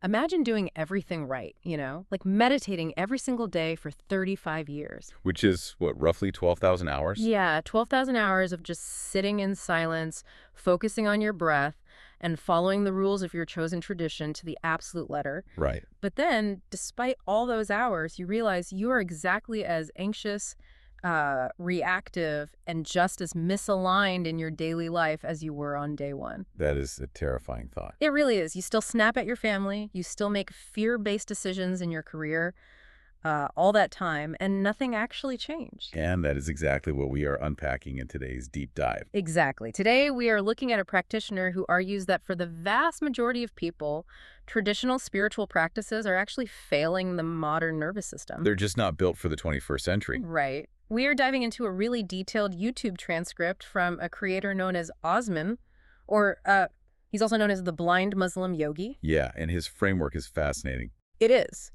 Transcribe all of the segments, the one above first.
Imagine doing everything right, like meditating every single day for 35 years. Which is, what, roughly 12,000 hours? Yeah, 12,000 hours of just sitting in silence, focusing on your breath, and following the rules of your chosen tradition to the absolute letter. Right. But then, despite all those hours, you realize you are exactly as anxious, reactive, and just as misaligned in your daily life as you were on day one. That is a terrifying thought. It really is. You still snap at your family, you still make fear-based decisions in your career, all that time, and nothing actually changed. And that is exactly what we are unpacking in today's deep dive. Exactly. Today, we are looking at a practitioner who argues that for the vast majority of people, traditional spiritual practices are actually failing the modern nervous system. They're just not built for the 21st century. Right. We are diving into a really detailed YouTube transcript from a creator known as Osman, or he's also known as the blind Muslim yogi. Yeah, and his framework is fascinating. It is.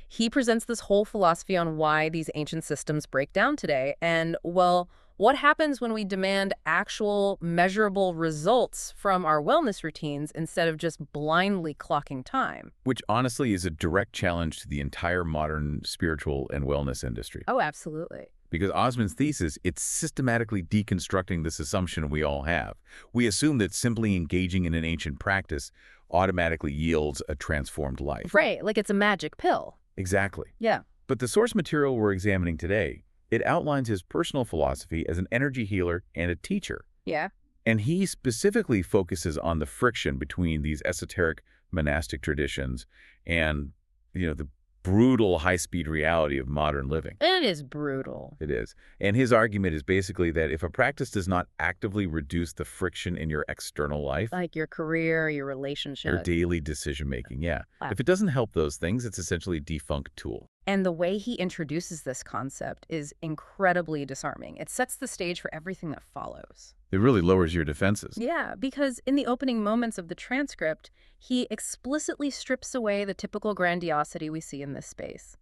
He presents this whole philosophy on why these ancient systems break down today and, well, what happens when we demand actual measurable results from our wellness routines instead of just blindly clocking time. Which honestly is a direct challenge to the entire modern spiritual and wellness industry. Oh, absolutely. Because Osman's thesis, it's systematically deconstructing this assumption we all have. We assume that simply engaging in an ancient practice automatically yields a transformed life. Right, like it's a magic pill. Exactly. Yeah. But the source material we're examining today, it outlines his personal philosophy as an energy healer and a teacher. Yeah. And he specifically focuses on the friction between these esoteric monastic traditions and, the brutal high-speed reality of modern living. It is brutal. It is. And his argument is basically that if a practice does not actively reduce the friction in your external life, Like your career, your relationship. your daily decision-making, yeah. Wow. If it doesn't help those things, it's essentially a defunct tool. And the way he introduces this concept is incredibly disarming. It sets the stage for everything that follows. It really lowers your defenses. Yeah, because in the opening moments of the transcript, he explicitly strips away the typical grandiosity we see in this space.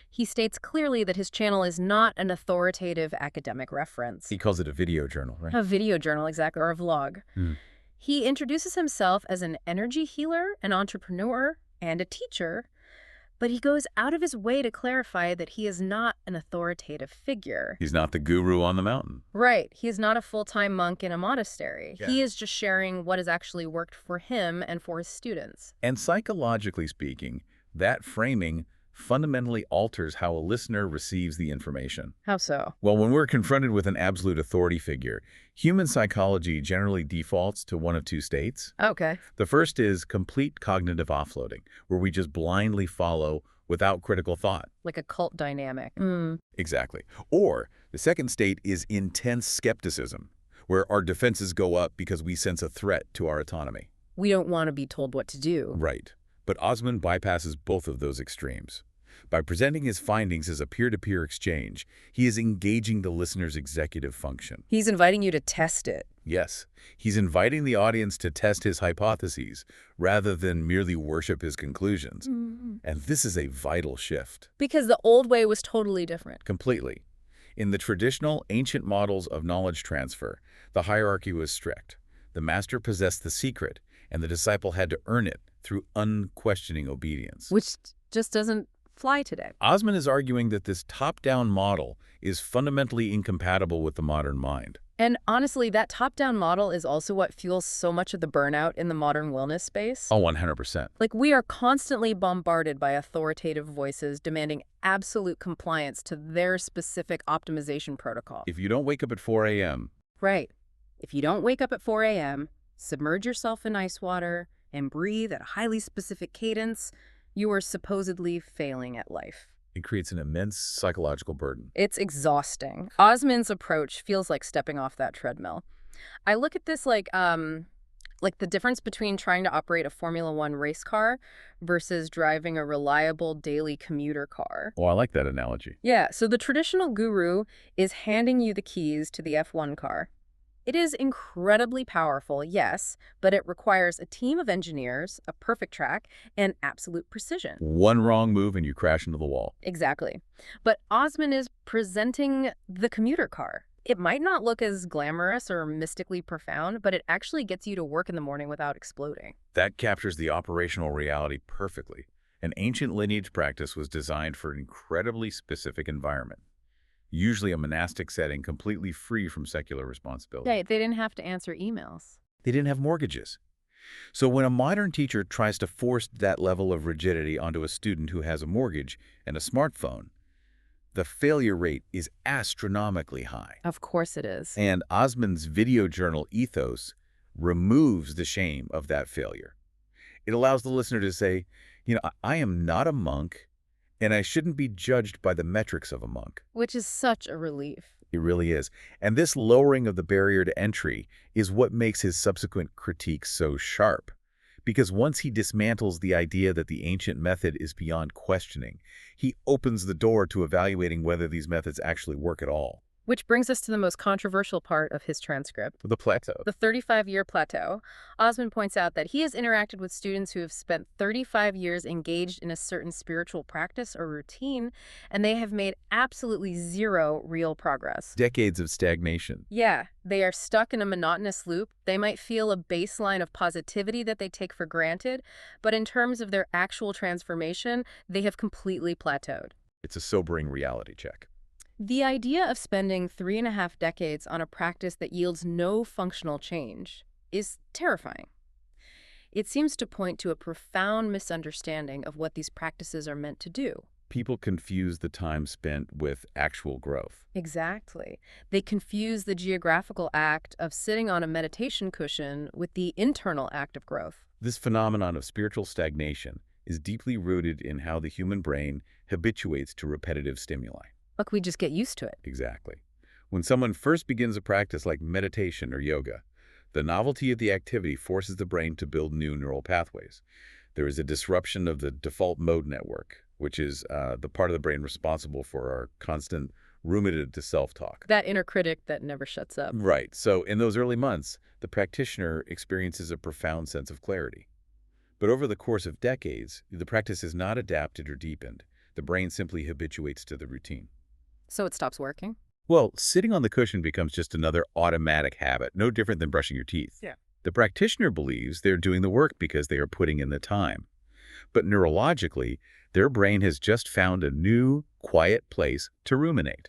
He states clearly that his channel is not an authoritative academic reference. He calls it a video journal, right? A video journal, exactly, or a vlog. Hmm. He introduces himself as an energy healer, an entrepreneur, and a teacher, but he goes out of his way to clarify that he is not an authoritative figure. He's not the guru on the mountain. Right. He is not a full-time monk in a monastery. Yeah. He is just sharing what has actually worked for him and for his students. And psychologically speaking, that framing fundamentally alters how a listener receives the information. How so? Well, when we're confronted with an absolute authority figure, human psychology generally defaults to one of two states. Okay. The first is complete cognitive offloading, where we just blindly follow without critical thought. Like a cult dynamic. Exactly. Or the second state is intense skepticism, where our defenses go up because we sense a threat to our autonomy. We don't want to be told what to do. Right. But Osman bypasses both of those extremes. By presenting his findings as a peer-to-peer exchange, he is engaging the listener's executive function. He's inviting you to test it. Yes, he's inviting the audience to test his hypotheses rather than merely worship his conclusions. And this is a vital shift. Because the old way was totally different. Completely. In the traditional, ancient models of knowledge transfer, the hierarchy was strict. The master possessed the secret, and the disciple had to earn it through unquestioning obedience. Which just doesn't fly today. Osman is arguing that this top-down model is fundamentally incompatible with the modern mind. And honestly, that top-down model is also what fuels so much of the burnout in the modern wellness space. Oh, 100%. Like, we are constantly bombarded by authoritative voices demanding absolute compliance to their specific optimization protocol. If you don't wake up at 4 a.m., Right. If you don't wake up at 4 a.m., submerge yourself in ice water, and breathe at a highly specific cadence, you are supposedly failing at life. it creates an immense psychological burden. It's exhausting. Osman's approach feels like stepping off that treadmill. I look at this like the difference between trying to operate a Formula One race car versus driving a reliable daily commuter car. Oh, I like that analogy. Yeah, so the traditional guru is handing you the keys to the F1 car. It is incredibly powerful, yes, but it requires a team of engineers, a perfect track, and absolute precision. One wrong move and you crash into the wall. Exactly. But Osman is presenting the commuter car, It might not look as glamorous or mystically profound, but it actually gets you to work in the morning without exploding. That captures the operational reality perfectly. An ancient lineage practice was designed for an incredibly specific environment, usually a monastic setting completely free from secular Yeah, responsibility. they didn't have to answer emails. They didn't have mortgages. So when a modern teacher tries to force that level of rigidity onto a student who has a mortgage and a smartphone, the failure rate is astronomically high. Of course it is. And Osman's video journal ethos removes the shame of that failure. It allows the listener to say, I am not a monk, and I shouldn't be judged by the metrics of a monk. Which is such a relief. It really is. And this lowering of the barrier to entry is what makes his subsequent critique so sharp. Because once he dismantles the idea that the ancient method is beyond questioning, he opens the door to evaluating whether these methods actually work at all. Which brings us to the most controversial part of his transcript. The plateau. The 35-year plateau. Osman points out that he has interacted with students who have spent 35 years engaged in a certain spiritual practice or routine, and they have made absolutely zero real progress. Decades of stagnation. Yeah, they are stuck in a monotonous loop. They might feel a baseline of positivity that they take for granted, but in terms of their actual transformation, they have completely plateaued. It's a sobering reality check. The idea of spending 3.5 decades on a practice that yields no functional change is terrifying. It seems to point to a profound misunderstanding of what these practices are meant to do. People confuse the time spent with actual growth. Exactly. They confuse the geographical act of sitting on a meditation cushion with the internal act of growth. This phenomenon of spiritual stagnation is deeply rooted in how the human brain habituates to repetitive stimuli. Look, we just get used to it. Exactly. When someone first begins a practice like meditation or yoga, the novelty of the activity forces the brain to build new neural pathways. There is a disruption of the default mode network, which is the part of the brain responsible for our constant ruminative to self-talk. That inner critic that never shuts up. Right. So in those early months, the practitioner experiences a profound sense of clarity. But over the course of decades, the practice is not adapted or deepened. The brain simply habituates to the routine. So it stops working? Well, sitting on the cushion becomes just another automatic habit, no different than brushing your teeth. Yeah. The practitioner believes they're doing the work because they are putting in the time. But neurologically, their brain has just found a new, quiet place to ruminate.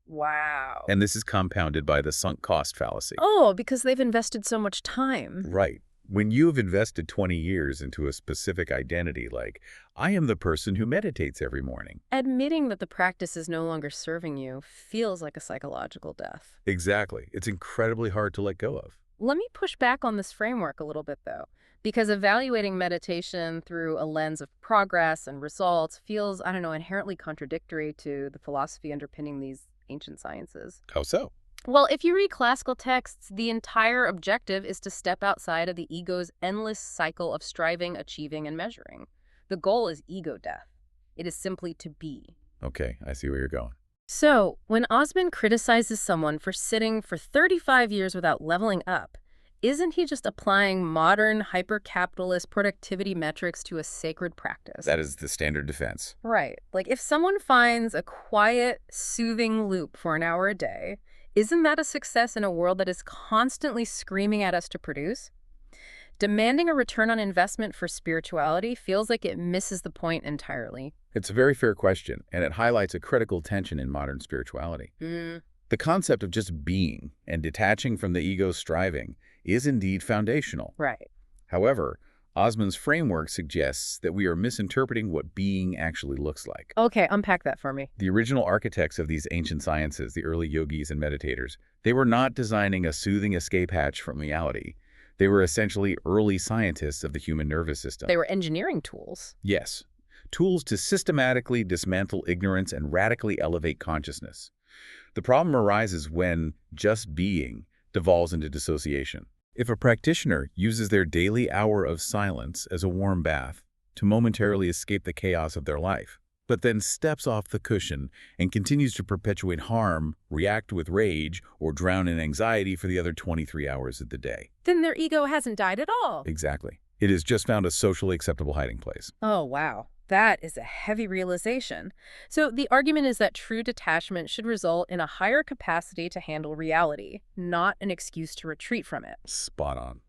Wow. And this is compounded by the sunk cost fallacy. Oh, because they've invested so much time. Right. When you've invested 20 years into a specific identity, like, I am the person who meditates every morning. Admitting that the practice is no longer serving you feels like a psychological death. Exactly. It's incredibly hard to let go of. Let me push back on this framework a little bit, though, because evaluating meditation through a lens of progress and results feels, inherently contradictory to the philosophy underpinning these ancient sciences. How so? Well, if you read classical texts, the entire objective is to step outside of the ego's endless cycle of striving, achieving, and measuring. The goal is ego death. It is simply to be. Okay, I see where you're going. So, when Osman criticizes someone for sitting for 35 years without leveling up, isn't he just applying modern, hyper-capitalist productivity metrics to a sacred practice? That is the standard defense. Right. Like, if someone finds a quiet, soothing loop for an hour a day, isn't that a success in a world that is constantly screaming at us to produce? Demanding a return on investment for spirituality feels like it misses the point entirely. It's a very fair question, and it highlights a critical tension in modern spirituality. The concept of just being and detaching from the ego's striving is indeed foundational. Right. However, Osman's framework suggests that we are misinterpreting what being actually looks like. Okay, unpack that for me. The original architects of these ancient sciences, the early yogis and meditators, they were not designing a soothing escape hatch from reality. They were essentially early scientists of the human nervous system. They were engineering tools. Yes, tools to systematically dismantle ignorance and radically elevate consciousness. The problem arises when just being devolves into dissociation. If a practitioner uses their daily hour of silence as a warm bath to momentarily escape the chaos of their life, but then steps off the cushion and continues to perpetuate harm, react with rage, or drown in anxiety for the other 23 hours of the day. Then their ego hasn't died at all. Exactly. It has just found a socially acceptable hiding place. Oh, wow. That is a heavy realization. So the argument is that true detachment should result in a higher capacity to handle reality, not an excuse to retreat from it. Spot on.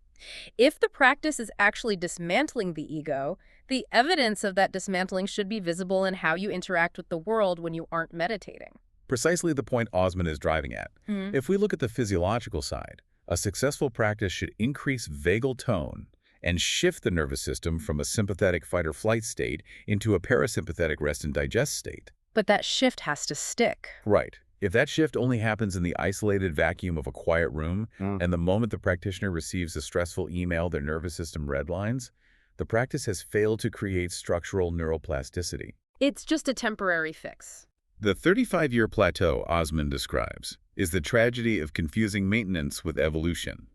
If the practice is actually dismantling the ego, the evidence of that dismantling should be visible in how you interact with the world when you aren't meditating. Precisely the point Osman is driving at. Hmm. If we look at the physiological side, a successful practice should increase vagal tone and shift the nervous system from a sympathetic fight-or-flight state into a parasympathetic rest and digest state. But that shift has to stick. Right. If that shift only happens in the isolated vacuum of a quiet room, and the moment the practitioner receives a stressful email their nervous system redlines, the practice has failed to create structural neuroplasticity. It's just a temporary fix. The 35-year plateau Osman describes is the tragedy of confusing maintenance with evolution.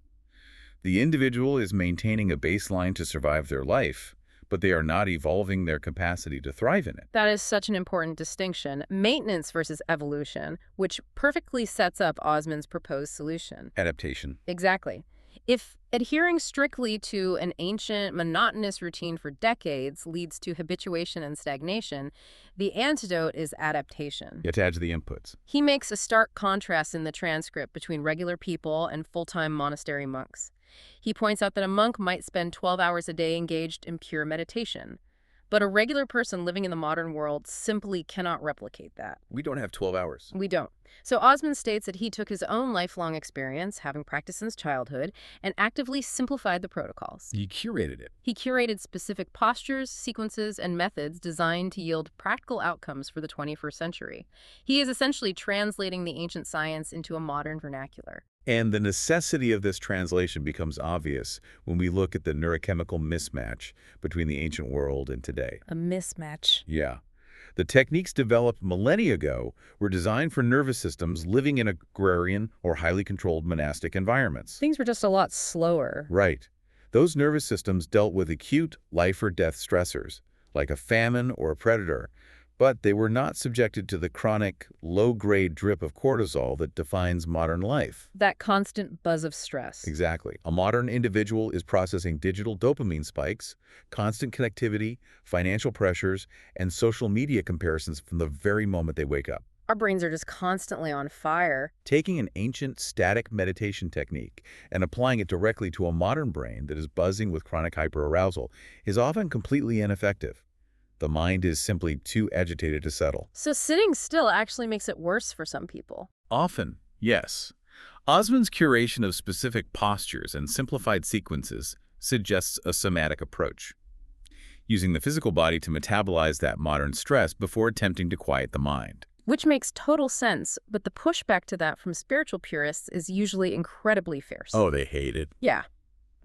The individual is maintaining a baseline to survive their life, but they are not evolving their capacity to thrive in it. That is such an important distinction, maintenance versus evolution, which perfectly sets up Osman's proposed solution. Adaptation. Exactly. If adhering strictly to an ancient, monotonous routine for decades leads to habituation and stagnation, the antidote is adaptation. It adds the inputs. He makes a stark contrast in the transcript between regular people and full-time monastery monks. He points out that a monk might spend 12 hours a day engaged in pure meditation, but a regular person living in the modern world simply cannot replicate that. We don't have 12 hours. We don't. So Osman states that he took his own lifelong experience, having practiced since childhood, and actively simplified the protocols. He curated it. He curated specific postures, sequences, and methods designed to yield practical outcomes for the 21st century. He is essentially translating the ancient science into a modern vernacular. And the necessity of this translation becomes obvious when we look at the neurochemical mismatch between the ancient world and today. A mismatch. Yeah. The techniques developed millennia ago were designed for nervous systems living in agrarian or highly controlled monastic environments. Things were just a lot slower. Right. Those nervous systems dealt with acute life-or-death stressors, like a famine or a predator, but they were not subjected to the chronic, low-grade drip of cortisol that defines modern life. That constant buzz of stress. Exactly. A modern individual is processing digital dopamine spikes, constant connectivity, financial pressures, and social media comparisons from the very moment they wake up. Our brains are just constantly on fire. Taking an ancient static meditation technique and applying it directly to a modern brain that is buzzing with chronic hyperarousal is often completely ineffective. The mind is simply too agitated to settle. So sitting still actually makes it worse for some people. Often, yes. Osman's curation of specific postures and simplified sequences suggests a somatic approach, using the physical body to metabolize that modern stress before attempting to quiet the mind. Which makes total sense, but the pushback to that from spiritual purists is usually incredibly fierce. Oh, they hate it. Yeah.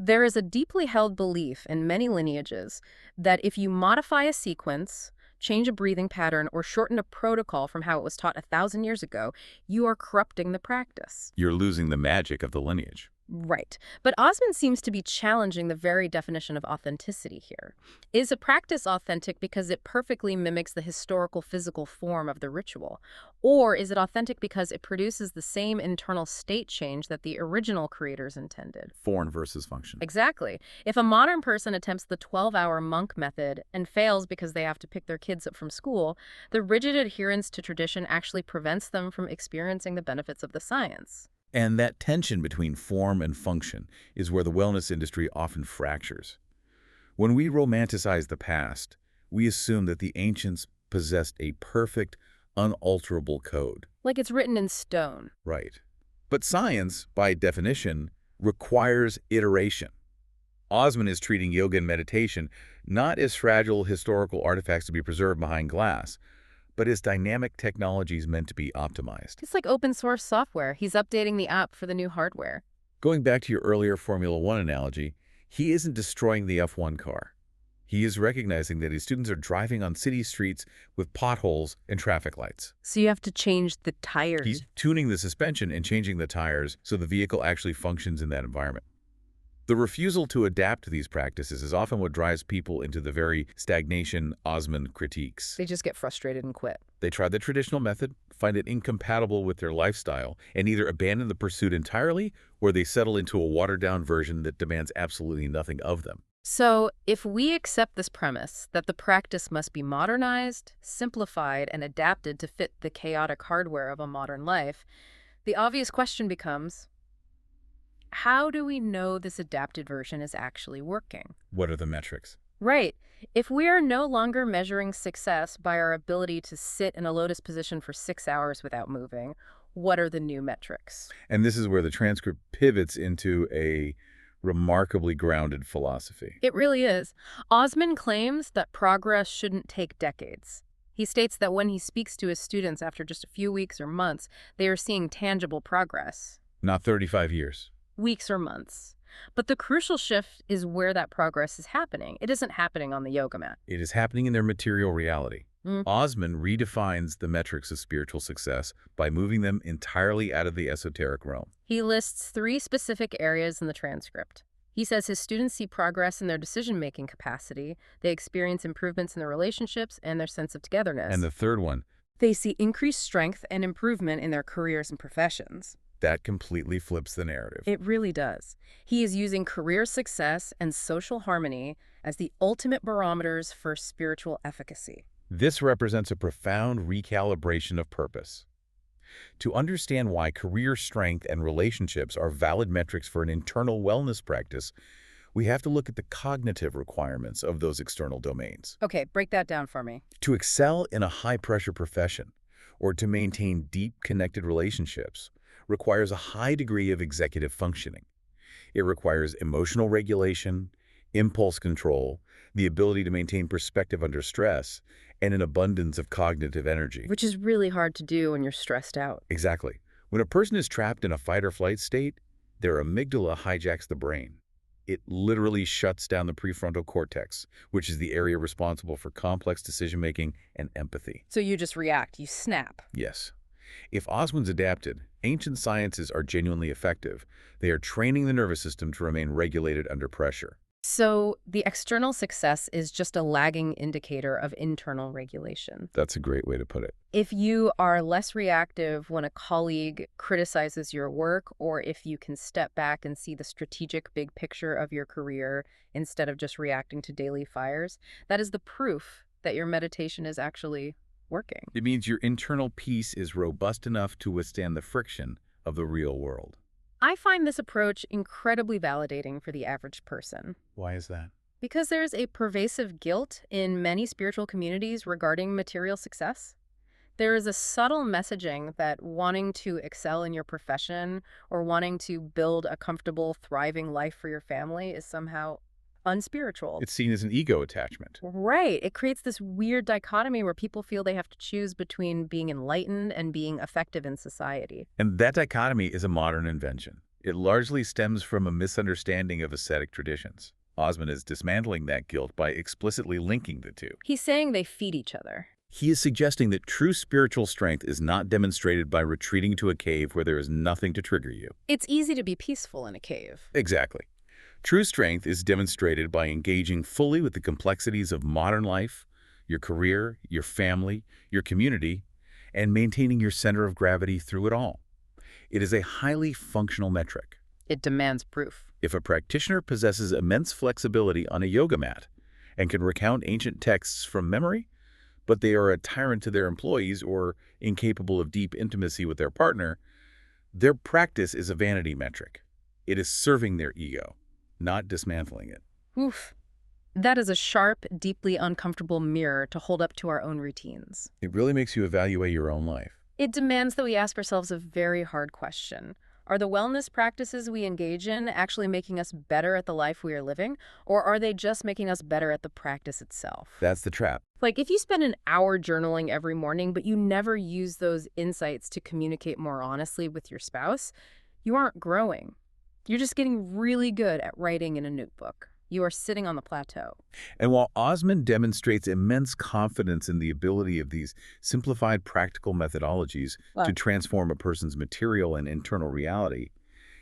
There is a deeply held belief in many lineages that if you modify a sequence, change a breathing pattern, or shorten a protocol from how it was taught 1,000 years ago, you are corrupting the practice. You're losing the magic of the lineage. Right. But Osman seems to be challenging the very definition of authenticity here. Is a practice authentic because it perfectly mimics the historical physical form of the ritual? Or is it authentic because it produces the same internal state change that the original creators intended? Form versus function. Exactly. If a modern person attempts the 12-hour monk method and fails because they have to pick their kids up from school, the rigid adherence to tradition actually prevents them from experiencing the benefits of the science. And that tension between form and function is where the wellness industry often fractures. When we romanticize the past, we assume that the ancients possessed a perfect, unalterable code. Like it's written in stone. Right. But science, by definition, requires iteration. Osman is treating yoga and meditation not as fragile historical artifacts to be preserved behind glass, but as dynamic technologies meant to be optimized. It's like open source software. He's updating the app for the new hardware. Going back to your earlier Formula One analogy, he isn't destroying the F1 car. He is recognizing that his students are driving on city streets with potholes and traffic lights. So you have to change the tires. He's tuning the suspension and changing the tires so the vehicle actually functions in that environment. The refusal to adapt to these practices is often what drives people into the very stagnation Osman critiques. They just get frustrated and quit. They try the traditional method, find it incompatible with their lifestyle, and either abandon the pursuit entirely or they settle into a watered-down version that demands absolutely nothing of them. So, if we accept this premise that the practice must be modernized, simplified, and adapted to fit the chaotic hardware of a modern life, the obvious question becomes, how do we know this adapted version is actually working? What are the metrics? Right. If we are no longer measuring success by our ability to sit in a lotus position for 6 hours without moving, what are the new metrics? And this is where the transcript pivots into a remarkably grounded philosophy. It really is. Osman claims that progress shouldn't take decades. He states that when he speaks to his students after just a few weeks or months, they are seeing tangible progress, Not 35 years. weeks or months. But the crucial shift is where that progress is happening. It isn't happening on the yoga mat. It is happening in their material reality. Mm. Osman redefines the metrics of spiritual success by moving them entirely out of the esoteric realm. He lists 3 specific areas in the transcript. He says his students see progress in their decision-making capacity, they experience improvements in their relationships and their sense of togetherness. And the third one, They see increased strength and improvement in their careers and professions. that completely flips the narrative. It really does. He is using career success and social harmony as the ultimate barometers for spiritual efficacy. This represents a profound recalibration of purpose. To understand why career strength and relationships are valid metrics for an internal wellness practice, we have to look at the cognitive requirements of those external domains. Okay, break that down for me. To excel in a high-pressure profession or to maintain deep connected relationships requires a high degree of executive functioning. It requires emotional regulation, impulse control, the ability to maintain perspective under stress, and an abundance of cognitive energy. Which is really hard to do when you're stressed out. Exactly. When a person is trapped in a fight-or-flight state, their amygdala hijacks the brain. It literally shuts down the prefrontal cortex, which is the area responsible for complex decision-making and empathy. So you just react, you snap. Yes. If Osman's adapted, ancient sciences are genuinely effective. They are training the nervous system to remain regulated under pressure. So the external success is just a lagging indicator of internal regulation. That's a great way to put it. If you are less reactive when a colleague criticizes your work, or if you can step back and see the strategic big picture of your career instead of just reacting to daily fires, that is the proof that your meditation is actually working. It means your internal peace is robust enough to withstand the friction of the real world. I find this approach incredibly validating for the average person. Why is that? Because there's a pervasive guilt in many spiritual communities regarding material success. There is a subtle messaging that wanting to excel in your profession or wanting to build a comfortable, thriving life for your family is somehow unspiritual. It's seen as an ego attachment. Right. It creates this weird dichotomy where people feel they have to choose between being enlightened and being effective in society. And that dichotomy is a modern invention. It largely stems from a misunderstanding of ascetic traditions. Osman is dismantling that guilt by explicitly linking the two. He's saying they feed each other. He is suggesting that true spiritual strength is not demonstrated by retreating to a cave where there is nothing to trigger you. It's easy to be peaceful in a cave. Exactly. True strength is demonstrated by engaging fully with the complexities of modern life, your career, your family, your community, and maintaining your center of gravity through it all. It is a highly functional metric. It demands proof. If a practitioner possesses immense flexibility on a yoga mat and can recount ancient texts from memory, but they are a tyrant to their employees or incapable of deep intimacy with their partner, their practice is a vanity metric. It is serving their ego, not dismantling it. Oof. That is a sharp, deeply uncomfortable mirror to hold up to our own routines. It really makes you evaluate your own life. It demands that we ask ourselves a very hard question. Are the wellness practices we engage in actually making us better at the life we are living, or are they just making us better at the practice itself? That's the trap. Like, if you spend an hour journaling every morning, but you never use those insights to communicate more honestly with your spouse, you aren't growing. You're just getting really good at writing in a notebook. You are sitting on the plateau. And while Osman demonstrates immense confidence in the ability of these simplified practical methodologies to transform a person's material and internal reality,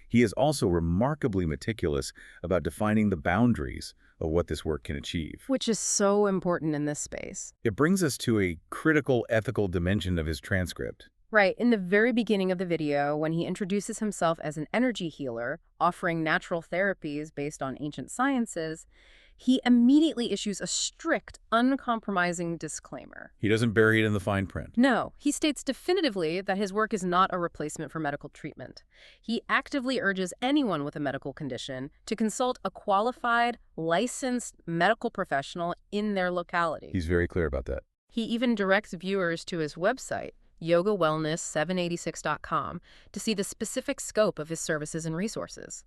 he is also remarkably meticulous about defining the boundaries of what this work can achieve. Which is so important in this space. It brings us to a critical ethical dimension of his transcript. Right, in the very beginning of the video, when he introduces himself as an energy healer, offering natural therapies based on ancient sciences, he immediately issues a strict, uncompromising disclaimer. He doesn't bury it in the fine print. No, he states definitively that his work is not a replacement for medical treatment. He actively urges anyone with a medical condition to consult a qualified, licensed medical professional in their locality. He's very clear about that. He even directs viewers to his website, yogawellness786.com, to see the specific scope of his services and resources.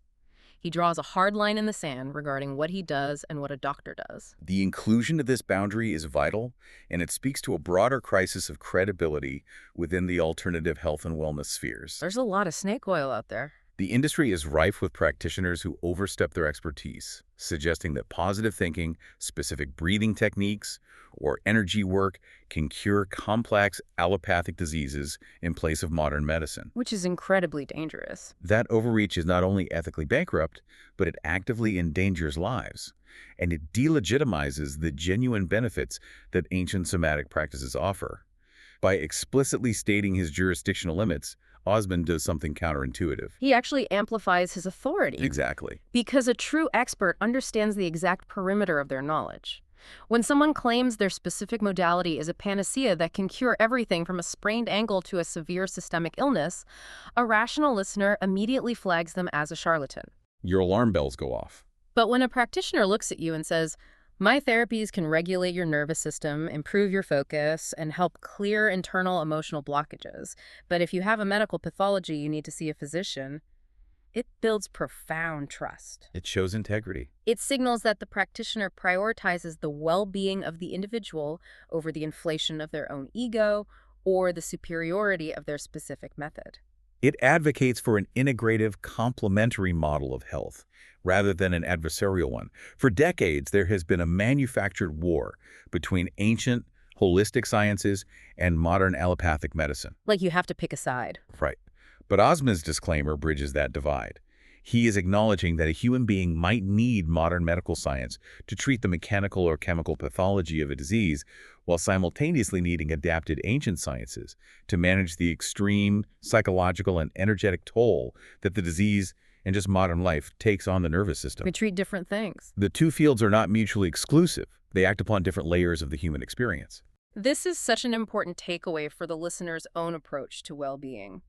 He draws a hard line in the sand regarding what he does and what a doctor does. The inclusion of this boundary is vital, and it speaks to a broader crisis of credibility within the alternative health and wellness spheres. There's a lot of snake oil out there. The industry is rife with practitioners who overstep their expertise, suggesting that positive thinking, specific breathing techniques, or energy work can cure complex allopathic diseases in place of modern medicine. Which is incredibly dangerous. That overreach is not only ethically bankrupt, but it actively endangers lives, and it delegitimizes the genuine benefits that ancient somatic practices offer. By explicitly stating his jurisdictional limits, Osman does something counterintuitive. He actually amplifies his authority. Exactly. Because a true expert understands the exact perimeter of their knowledge. When someone claims their specific modality is a panacea that can cure everything from a sprained ankle to a severe systemic illness, a rational listener immediately flags them as a charlatan. Your alarm bells go off. But when a practitioner looks at you and says, "My therapies can regulate your nervous system, improve your focus, and help clear internal emotional blockages, but if you have a medical pathology, you need to see a physician," it builds profound trust. It shows integrity. It signals that the practitioner prioritizes the well-being of the individual over the inflation of their own ego or the superiority of their specific method. It advocates for an integrative, complementary model of health, rather than an adversarial one. For decades, there has been a manufactured war between ancient, holistic sciences and modern allopathic medicine. Like you have to pick a side. Right. But Osman's disclaimer bridges that divide. He is acknowledging that a human being might need modern medical science to treat the mechanical or chemical pathology of a disease, while simultaneously needing adapted ancient sciences to manage the extreme psychological and energetic toll that the disease and just modern life takes on the nervous system. We treat different things. The two fields are not mutually exclusive. They act upon different layers of the human experience. This is such an important takeaway for the listener's own approach to well-being.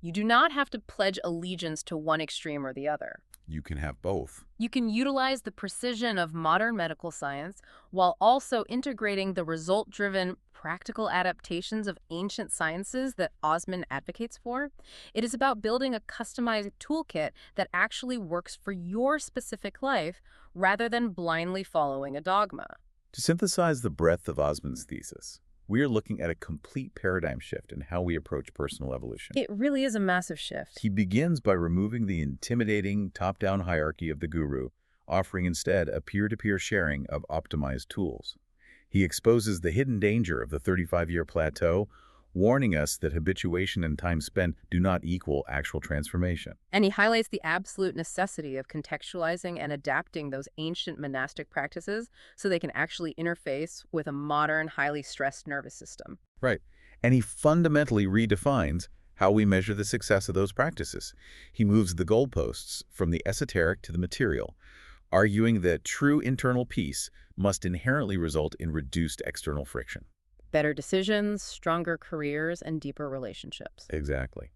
You do not have to pledge allegiance to one extreme or the other. You can have both. You can utilize the precision of modern medical science while also integrating the result-driven, practical adaptations of ancient sciences that Osman advocates for. It is about building a customized toolkit that actually works for your specific life rather than blindly following a dogma. To synthesize the breadth of Osman's thesis, we are looking at a complete paradigm shift in how we approach personal evolution. It really is a massive shift. He begins by removing the intimidating top-down hierarchy of the guru, offering instead a peer-to-peer sharing of optimized tools. He exposes the hidden danger of the 35-year plateau, warning us that habituation and time spent do not equal actual transformation. And he highlights the absolute necessity of contextualizing and adapting those ancient monastic practices so they can actually interface with a modern, highly stressed nervous system. Right. And he fundamentally redefines how we measure the success of those practices. He moves the goalposts from the esoteric to the material, arguing that true internal peace must inherently result in reduced external friction. Better decisions, stronger careers, and deeper relationships. Exactly.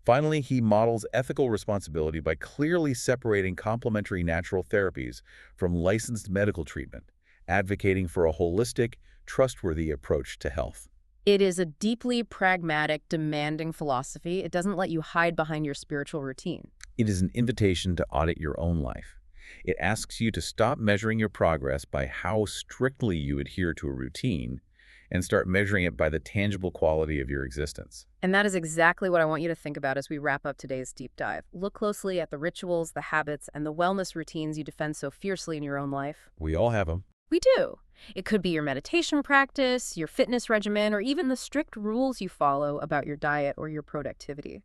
Finally, he models ethical responsibility by clearly separating complementary natural therapies from licensed medical treatment, advocating for a holistic, trustworthy approach to health. It is a deeply pragmatic, demanding philosophy. It doesn't let you hide behind your spiritual routine. It is an invitation to audit your own life. It asks you to stop measuring your progress by how strictly you adhere to a routine and start measuring it by the tangible quality of your existence. And that is exactly what I want you to think about as we wrap up today's deep dive. Look closely at the rituals, the habits, and the wellness routines you defend so fiercely in your own life. We all have them. We do. It could be your meditation practice, your fitness regimen, or even the strict rules you follow about your diet or your productivity.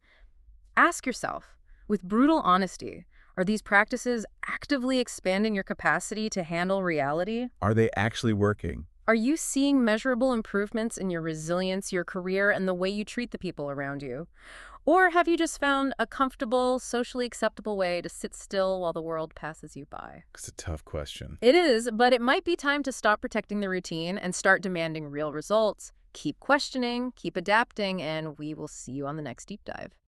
Ask yourself, with brutal honesty, are these practices actively expanding your capacity to handle reality? Are they actually working? Are you seeing measurable improvements in your resilience, your career, and the way you treat the people around you? Or have you just found a comfortable, socially acceptable way to sit still while the world passes you by? It's a tough question. It is, but it might be time to stop protecting the routine and start demanding real results. Keep questioning, keep adapting, and we will see you on the next deep dive.